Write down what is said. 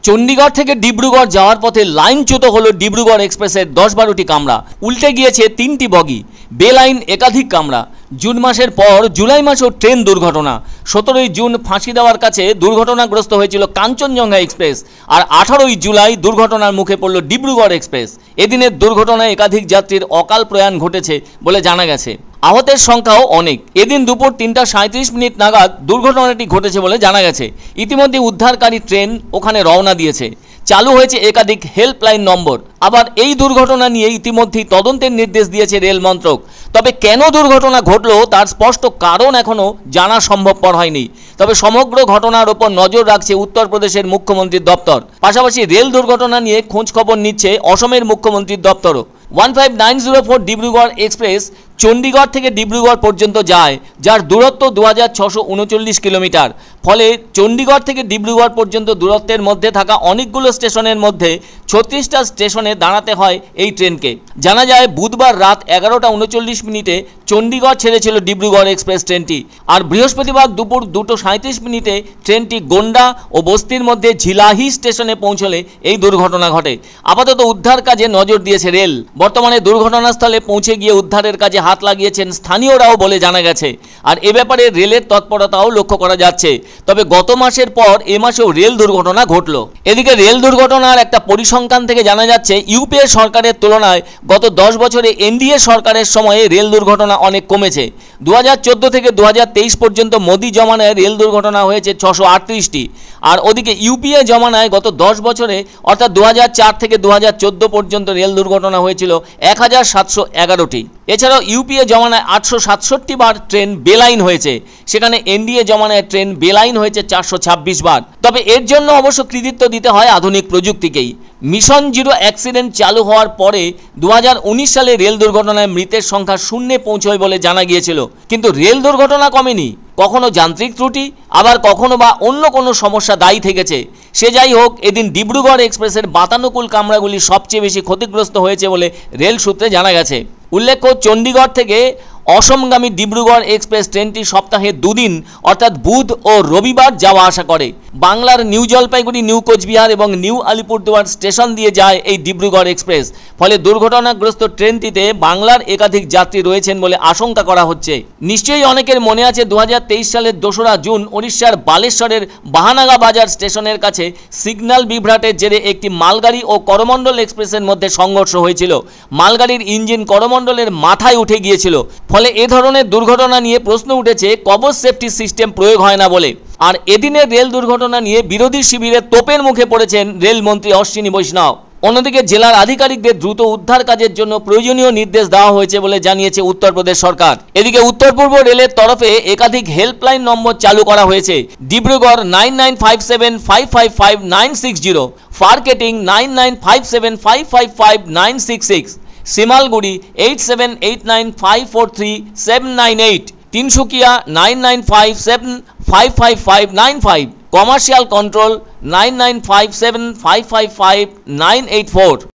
চণ্ডীগড় থেকে ডিব্রুগড় যাওয়ার পথে লাইনচ্যুত হলো ডিব্রুগড় এক্সপ্রেসের 10-12টি কামরা, উল্টে গিয়েছে 3টি বগি, বেলাইন একাধিক কামরা। জুন মাসের পর জুলাই মাসেও ট্রেন দুর্ঘটনা। 17ই জুন ফাঁসি দেওয়ার কাছে দুর্ঘটনাগ্রস্ত হয়েছিল কাঞ্চনজঙ্ঘা এক্সপ্রেস, আর 18ই জুলাই দুর্ঘটনার মুখে পড়ল ডিব্রুগড় এক্সপ্রেস। এদিনের দুর্ঘটনায় একাধিক যাত্রীর অকাল প্রয়াণ ঘটেছে বলে জানা গেছে। আহতের সংখ্যাও অনেক। এদিন দুপুর 3:37 নাগাদ দুর্ঘটনাটি ঘটেছে বলে জানা গেছে। ইতিমধ্যে উদ্ধারকারী ট্রেন ওখানে রওনা দিয়েছে। চালু হয়েছে একাধিক হেল্পলাইন নম্বর। আবার এই দুর্ঘটনা নিয়ে ইতিমধ্যেই তদন্তের নির্দেশ দিয়েছে রেল মন্ত্রক। তবে কেন দুর্ঘটনা ঘটলো তার স্পষ্ট কারণ এখনও জানা সম্ভবপর হয়নি। তবে সমগ্র ঘটনার ওপর নজর রাখছে উত্তরপ্রদেশের মুখ্যমন্ত্রীর দপ্তর। পাশাপাশি রেল দুর্ঘটনা নিয়ে খোঁজ খবর নিচ্ছে অসমের মুখ্যমন্ত্রীর দপ্তরও। 15904 ডিব্রুগড় এক্সপ্রেস চণ্ডীগড় থেকে ডিব্রুগড় পর্যন্ত যায়, যার দূরত্ব 2639 কিলোমিটার। ফলে চণ্ডীগড় থেকে ডিব্রুগড় পর্যন্ত দূরত্বের মধ্যে থাকা অনেকগুলো স্টেশনের মধ্যে 36টা স্টেশনে দাঁড়াতে হয় এই ট্রেনকে। জানা যায় বুধবার রাত 11:39 চণ্ডীগড় ছেড়েছিল ডিব্রুগড় এক্সপ্রেস ট্রেনটি, আর বৃহস্পতিবার দুপুর 2:37 ট্রেনটি গোন্ডা ও বস্তির মধ্যে ঝিলাহি স্টেশনে পৌঁছলে এই দুর্ঘটনা ঘটে। আপাতত উদ্ধার কাজে নজর দিয়েছে রেল। বর্তমানে দুর্ঘটনাস্থলে পৌঁছে গিয়ে উদ্ধারের কাজে হাত লাগিয়েছেন স্থানীয়রাও বলে জানা গেছে। আর এ ব্যাপারে রেলের তৎপরতাও লক্ষ্য করা যাচ্ছে। তবে গত মাসের পর এ মাসেও রেল দুর্ঘটনা ঘটল। এদিকে রেল দুর্ঘটনার একটা পরিসংখ্যান থেকে জানা যাচ্ছে ইউপিএ সরকারের তুলনায় গত 10 বছরে এনডিএ সরকারের সময়ে রেল দুর্ঘটনা অনেক কমেছে। 2014 থেকে 2023 পর্যন্ত মোদি জমানায় রেল দুর্ঘটনা হয়েছে 638টি। আর ওদিকে ইউপিএ জমানায় গত 10 বছরে অর্থাৎ 2004 থেকে 2014 পর্যন্ত রেল দুর্ঘটনা হয়েছিল 1711টি। এছাড়াও ইউপিএ জমানায় 867 বার ট্রেন বেলাইন হয়েছে, সেখানে এনডিএ জমানায় ট্রেন বেলাইন হয়েছে 426 বার। তবে এর জন্য অবশ্য কৃতিত্ব দিতে হয় আধুনিক প্রযুক্তিকেই। মিশন জিরো অ্যাক্সিডেন্ট চালু হওয়ার পরে 2019 সালে রেল দুর্ঘটনায় মৃতের সংখ্যা শূন্যে পৌঁছয় বলে জানা গিয়েছিল। কিন্তু রেল দুর্ঘটনা কমেনি। কখনো যান্ত্রিক ত্রুটি, আবার কখনো বা অন্য কোনো সমস্যা দায়ী থেকেছে। সে যাই হোক, এদিন ডিব্রুগড় এক্সপ্রেসের বাতানুকূল কামরাগুলি সবচেয়ে বেশি ক্ষতিগ্রস্ত হয়েছে বলে রেল সূত্রে জানা গেছে। উল্লেখ্য, চণ্ডীগড় থেকে অসমগামী ডিব্রুগড় এক্সপ্রেস ট্রেনটি সপ্তাহে 2 দিন অর্থাৎ বুধ ও রবিবার যাওয়া আসা করে। বাংলার নিউ জলপাইগুড়ি, নিউ কোচবিহার এবং নিউ আলিপুরদুয়ার স্টেশন দিয়ে যায় এই ডিব্রুগড় এক্সপ্রেস। ফলে দুর্ঘটনাগ্রস্ত ট্রেনটিতে বাংলার একাধিক যাত্রী রয়েছেন বলে আশঙ্কা করা হচ্ছে। নিশ্চয়ই অনেকের মনে আছে 2023 সালের 2রা জুন ওড়িশার বালেশ্বরের বাহানাগা বাজার স্টেশনের কাছে সিগন্যাল বিভ্রাটের জেরে একটি মালগাড়ি ও করমণ্ডল এক্সপ্রেসের মধ্যে সংঘর্ষ হয়েছিল। মালগাড়ির ইঞ্জিন করমণ্ডলের মাথায় উঠে গিয়েছিল। ফলে এ ধরনের দুর্ঘটনা নিয়ে প্রশ্ন উঠেছে কবচ সেফটি সিস্টেম প্রয়োগ হয় না বলে। আর এদিনের রেল দুর্ঘটনা নিয়ে বিরোধী শিবিরে তোপের মুখে পড়েছেন রেলমন্ত্রী অশ্বিনী বৈষ্ণব। অন্যদিকে জেলার আধিকারিকদের দ্রুত উদ্ধার কাজের জন্য প্রয়োজনীয় নির্দেশ দেওয়া হয়েছে বলে জানিয়েছে উত্তরপ্রদেশ সরকার। এদিকে উত্তর পূর্ব রেলের তরফে একাধিক হেল্পলাইন নম্বর চালু করা হয়েছে। Dibrugarh 9957555960, ফারকেটিং 9957555966, শিমালগুড়ি 8789543798, Tinsukia 9957555595, commercial control 9957555984।